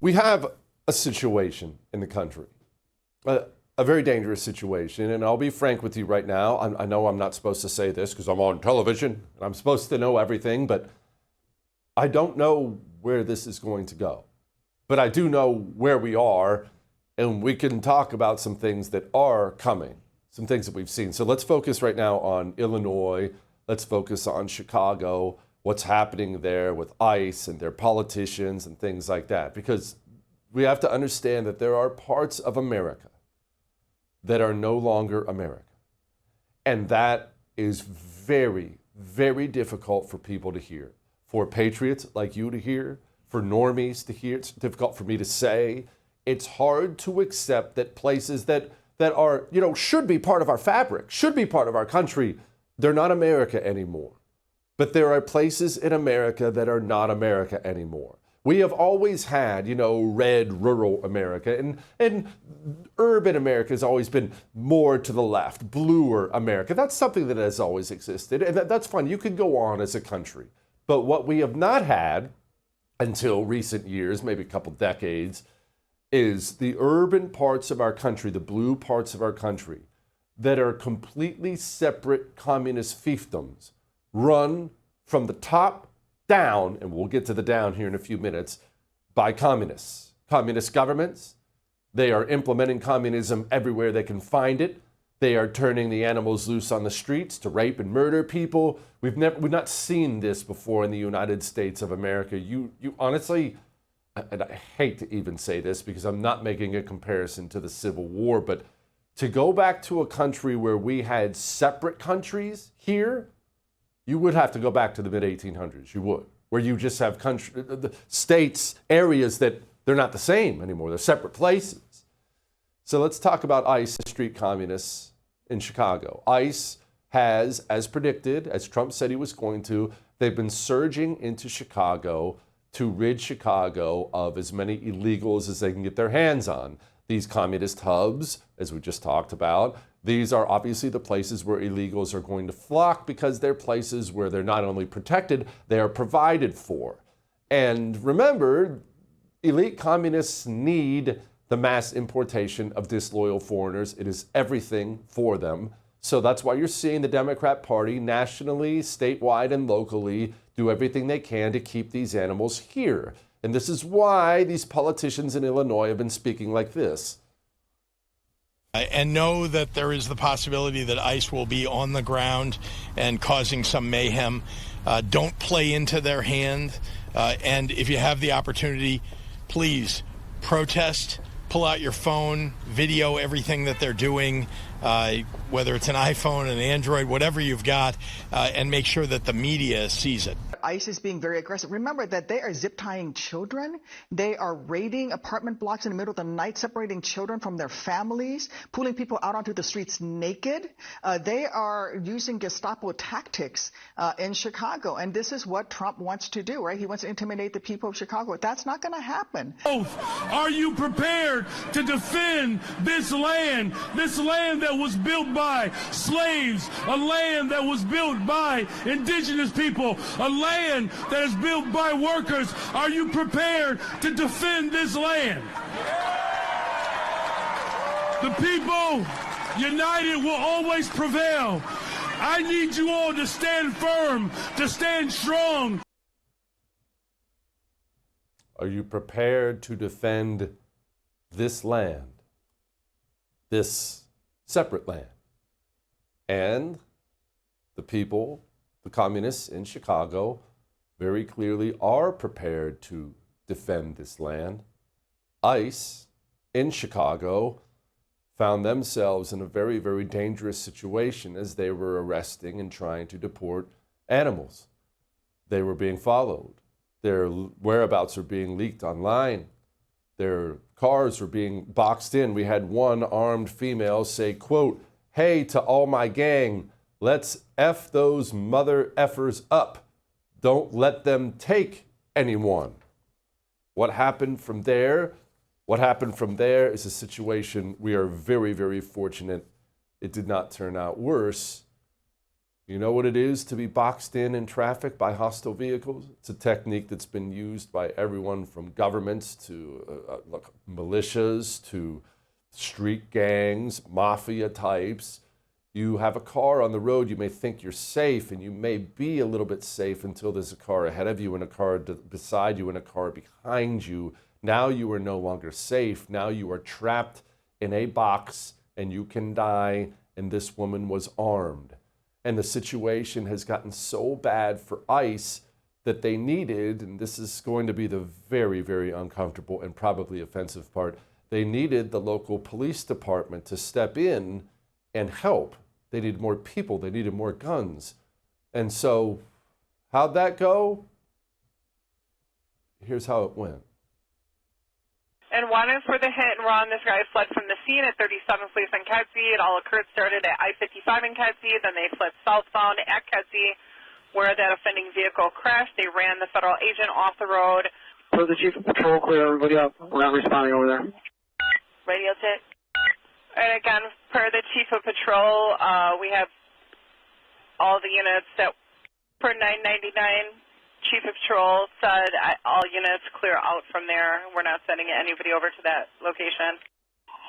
We have a situation in the country, a very dangerous situation. And I'll be frank with you right now. I know I'm not supposed to say this because I'm on television and I'm supposed to know everything, but I don't know where this is going to go. But I do know where we are, and we can talk about some things that are coming, some things that we've seen. So let's focus right now on Illinois. Let's focus on Chicago, what's happening there with ICE and their politicians and things like that. Because we have to understand that there are parts of America that are no longer America. And that is very, very difficult for people to hear. For patriots like you to hear, for normies to hear. It's difficult for me to say. It's hard to accept that places that are, should be part of our fabric, should be part of our country, they're not America anymore. But there are places in America that are not America anymore. We have always had, red rural America, and urban America has always been more to the left, bluer America. That's something that has always existed, and that's fine. You can go on as a country. But what we have not had until recent years, maybe a couple decades, is the urban parts of our country, the blue parts of our country, that are completely separate communist fiefdoms, run from the top down, and we'll get to the down here in a few minutes, by communists. Communist governments, they are implementing communism everywhere they can find it. They are turning the animals loose on the streets to rape and murder people. We've not seen this before in the United States of America. You honestly, and I hate to even say this because I'm not making a comparison to the Civil War, but to go back to a country where we had separate countries here, you would have to go back to the mid-1800s. You would, where you just have states, areas that they're not the same anymore. They're separate places. So let's talk about ICE, the street communists in Chicago. ICE has, as predicted, as Trump said he was going to, they've been surging into Chicago to rid Chicago of as many illegals as they can get their hands on. These communist hubs, as we just talked about, these are obviously the places where illegals are going to flock because they're places where they're not only protected, they are provided for. And remember, elite communists need the mass importation of disloyal foreigners. It is everything for them. So that's why you're seeing the Democrat Party nationally, statewide, and locally do everything they can to keep these animals here. And this is why these politicians in Illinois have been speaking like this. And know that there is the possibility that ICE will be on the ground and causing some mayhem. Don't play into their hand. And if you have the opportunity, please protest, pull out your phone, video everything that they're doing, whether it's an iPhone, an Android, whatever you've got, and make sure that the media sees it. ICE is being very aggressive. Remember that they are zip tying children. They are raiding apartment blocks in the middle of the night, separating children from their families, pulling people out onto the streets naked. They are using Gestapo tactics in Chicago. And this is what Trump wants to do, right? He wants to intimidate the people of Chicago. That's not going to happen. Are you prepared to defend this land that was built by slaves, a land that was built by indigenous people, a land that is built by workers? Are you prepared to defend this land? The people united will always prevail. I need you all to stand firm, to stand strong. Are you prepared to defend this land, this separate land? And the people, the communists in Chicago, very clearly are prepared to defend this land. ICE in Chicago found themselves in a very, very dangerous situation as they were arresting and trying to deport animals. They were being followed. Their whereabouts are being leaked online. Their cars are being boxed in. We had one armed female say, quote, "Hey to all my gang, let's F those mother effers up. Don't let them take anyone." What happened from there? What happened from there is a situation we are very, very fortunate it did not turn out worse. You know what it is to be boxed in traffic by hostile vehicles? It's a technique that's been used by everyone from governments to militias to street gangs, mafia types. You have a car on the road, you may think you're safe, and you may be a little bit safe until there's a car ahead of you and a car beside you and a car behind you. Now you are no longer safe. Now you are trapped in a box and you can die, and this woman was armed. And the situation has gotten so bad for ICE that they needed, and this is going to be the very, very uncomfortable and probably offensive part, they needed the local police department to step in and help. They needed more people, they needed more guns. And so, how'd that go? Here's how it went. And wanted for the hit and run, this guy fled from the scene at 37th Place in Kedzie. It all occurred, started at I-55 in Kedzie, then they fled southbound at Kedzie, where that offending vehicle crashed. They ran the federal agent off the road. For the Chief of Patrol, clear everybody up. We're not responding over there. Radio tick. And again, per the Chief of Patrol, we have all the units that, per 999, Chief of Patrol said all units clear out from there. We're not sending anybody over to that location.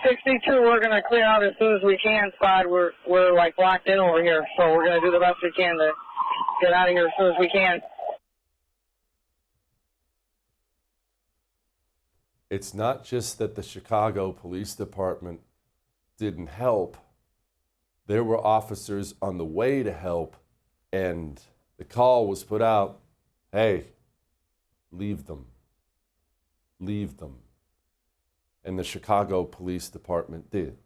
62, we're going to clear out as soon as we can, Spot. We're like locked in over here, so we're going to do the best we can to get out of here as soon as we can. It's not just that the Chicago Police Department didn't help. There were officers on the way to help, and the call was put out, hey, leave them. Leave them. And the Chicago Police Department did.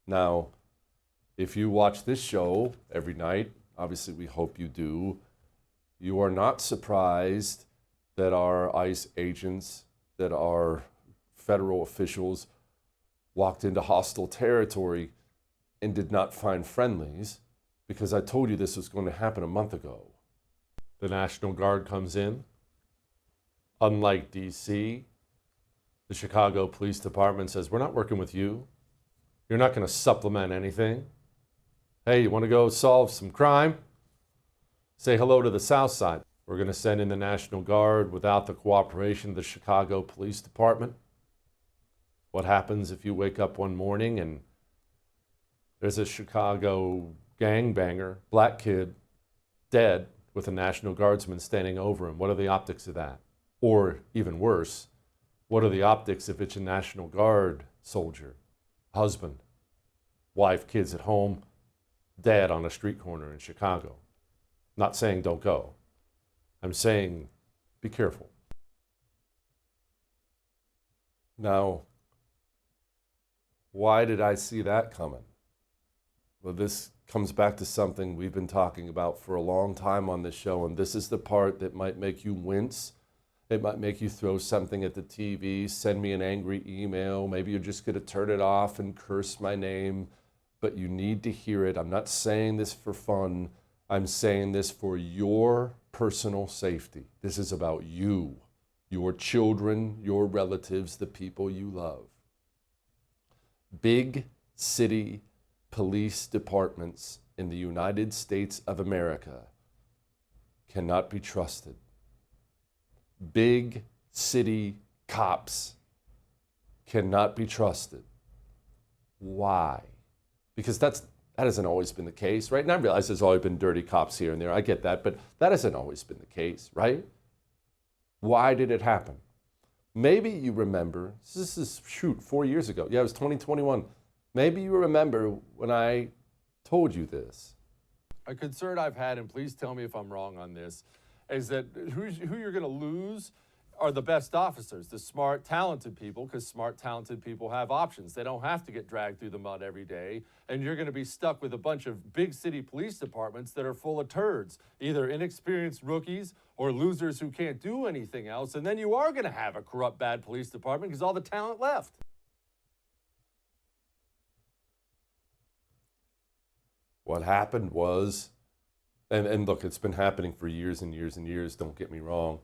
Now, if you watch this show every night, obviously we hope you do, you are not surprised that our ICE agents, that our federal officials walked into hostile territory and did not find friendlies, because I told you this was going to happen a month ago. The National Guard comes in. Unlike DC, the Chicago Police Department says, we're not working with you. You're not going to supplement anything. Hey, you want to go solve some crime? Say hello to the South Side. We're going to send in the National Guard without the cooperation of the Chicago Police Department. What happens if you wake up one morning and there's a Chicago gangbanger, black kid, dead with a National Guardsman standing over him? What are the optics of that? Or even worse, what are the optics if it's a National Guard soldier, husband, wife, kids at home, dead on a street corner in Chicago? Not saying don't go. I'm saying be careful. Now, why did I see that coming? Well, this comes back to something we've been talking about for a long time on this show, and this is the part that might make you wince. It might make you throw something at the TV, send me an angry email. Maybe you're just going to turn it off and curse my name, but you need to hear it. I'm not saying this for fun. I'm saying this for your personal safety. This is about you, your children, your relatives, the people you love. Big city police departments in the United States of America cannot be trusted. Big city cops cannot be trusted. Why? Because that hasn't always been the case, right? And I realize there's always been dirty cops here and there. I get that, but that hasn't always been the case, right? Why did it happen? Maybe you remember, this is, 4 years ago. Yeah, it was 2021. Maybe you remember when I told you this. A concern I've had, and please tell me if I'm wrong on this, is that who you're going to lose are the best officers, the smart, talented people, because smart, talented people have options. They don't have to get dragged through the mud every day, and you're going to be stuck with a bunch of big city police departments that are full of turds, either inexperienced rookies or losers who can't do anything else, and then you are going to have a corrupt, bad police department because all the talent left. What happened was, and look, it's been happening for years and years and years, don't get me wrong.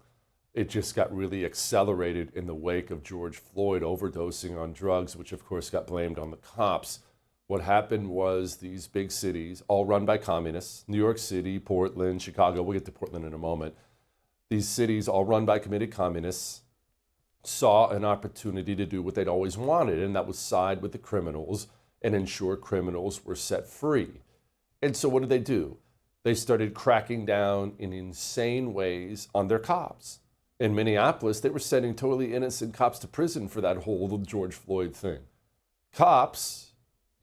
It just got really accelerated in the wake of George Floyd overdosing on drugs, which of course got blamed on the cops. What happened was these big cities, all run by communists, New York City, Portland, Chicago, we'll get to Portland in a moment. These cities, all run by committed communists, saw an opportunity to do what they'd always wanted, and that was side with the criminals and ensure criminals were set free. And so what did they do? They started cracking down in insane ways on their cops. In Minneapolis, they were sending totally innocent cops to prison for that whole George Floyd thing. Cops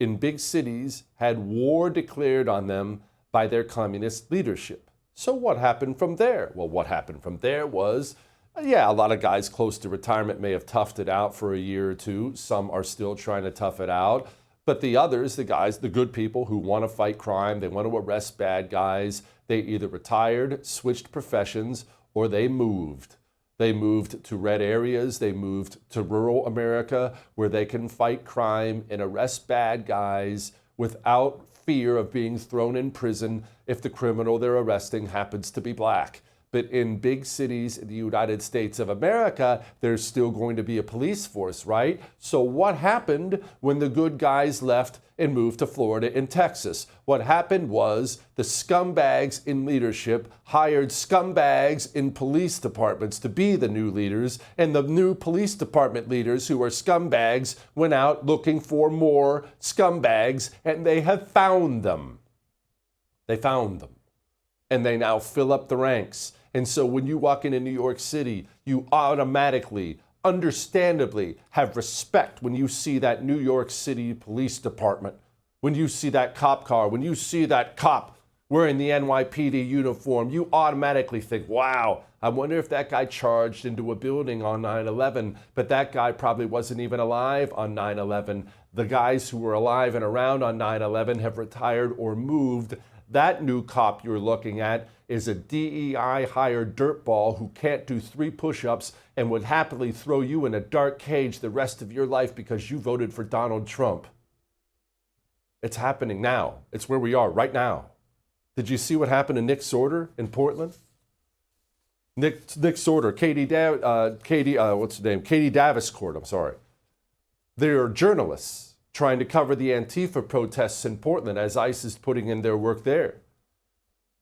in big cities had war declared on them by their communist leadership. So what happened from there? Well, what happened from there was, a lot of guys close to retirement may have toughed it out for a year or two. Some are still trying to tough it out. But the others, the guys, the good people who want to fight crime, they want to arrest bad guys, they either retired, switched professions, or they moved. They moved to red areas. They moved to rural America where they can fight crime and arrest bad guys without fear of being thrown in prison if the criminal they're arresting happens to be black. But in big cities in the United States of America, there's still going to be a police force, right? So what happened when the good guys left and moved to Florida and Texas? What happened was the scumbags in leadership hired scumbags in police departments to be the new leaders, and the new police department leaders who are scumbags went out looking for more scumbags, and they have found them. They found them. And they now fill up the ranks. And so when you walk into New York City, you automatically, understandably, have respect when you see that New York City Police Department, when you see that cop car, when you see that cop wearing the NYPD uniform, you automatically think, wow, I wonder if that guy charged into a building on 9/11, but that guy probably wasn't even alive on 9/11. The guys who were alive and around on 9/11 have retired or moved. That new cop you're looking at is a DEI hired dirtball who can't do 3 push-ups and would happily throw you in a dark cage the rest of your life because you voted for Donald Trump. It's happening now. It's where we are right now. Did you see what happened to Nick Sorter in Portland? Nick Sorter, Katie Davenport, I'm sorry. They're journalists trying to cover the Antifa protests in Portland as ICE is putting in their work there.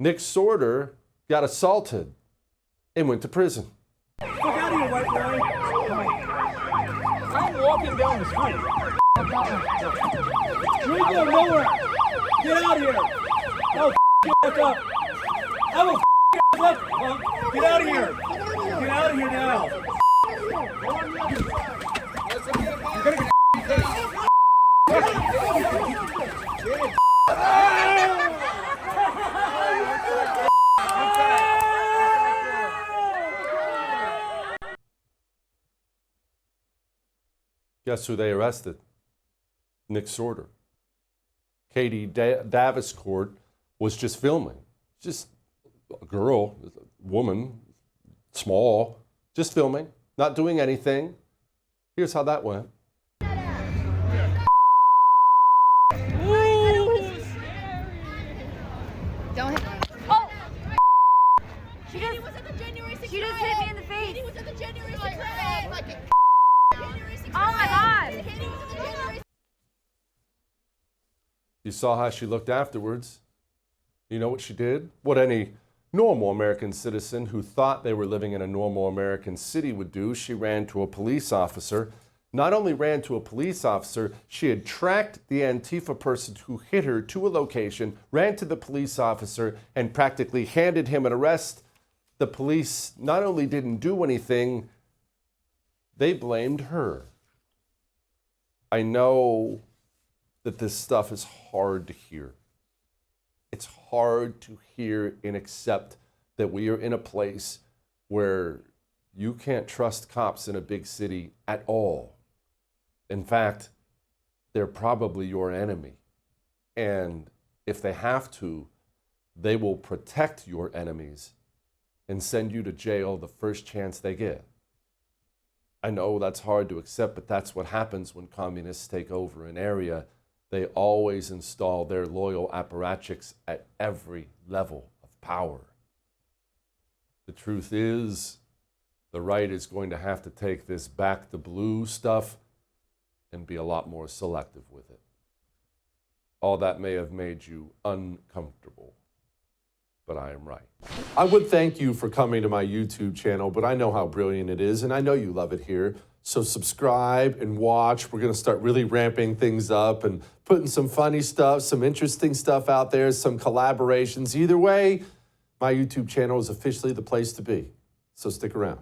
Nick Sorter got assaulted and went to prison. Get out of here, white boy. I'm walking down the street. You ain't going nowhere. Get out of here. I'll you up. I will you up. Get out of here. Get out of here now. You're gonna get Guess who they arrested? Nick Sorter. Katie Davenport was just filming. Just a girl, a woman, small, just filming, not doing anything. Here's how that went. Don't hit me. Oh! She just hit me in the face. Oh my God! You saw how she looked afterwards. You know what she did? What any normal American citizen who thought they were living in a normal American city would do. She ran to a police officer. Not only ran to a police officer, she had tracked the Antifa person who hit her to a location, ran to the police officer, and practically handed him an arrest. The police not only didn't do anything, they blamed her. I know that this stuff is hard to hear. It's hard to hear and accept that we are in a place where you can't trust cops in a big city at all. In fact, they're probably your enemy. And if they have to, they will protect your enemies and send you to jail the first chance they get. I know that's hard to accept, but that's what happens when communists take over an area. They always install their loyal apparatchiks at every level of power. The truth is, the right is going to have to take this back the blue stuff and be a lot more selective with it. all that may have made you uncomfortable. But I am right. I would thank you for coming to my YouTube channel, but I know how brilliant it is, and I know you love it here. So subscribe and watch. We're going to start really ramping things up and putting some funny stuff, some interesting stuff out there, some collaborations. Either way, my YouTube channel is officially the place to be. So stick around.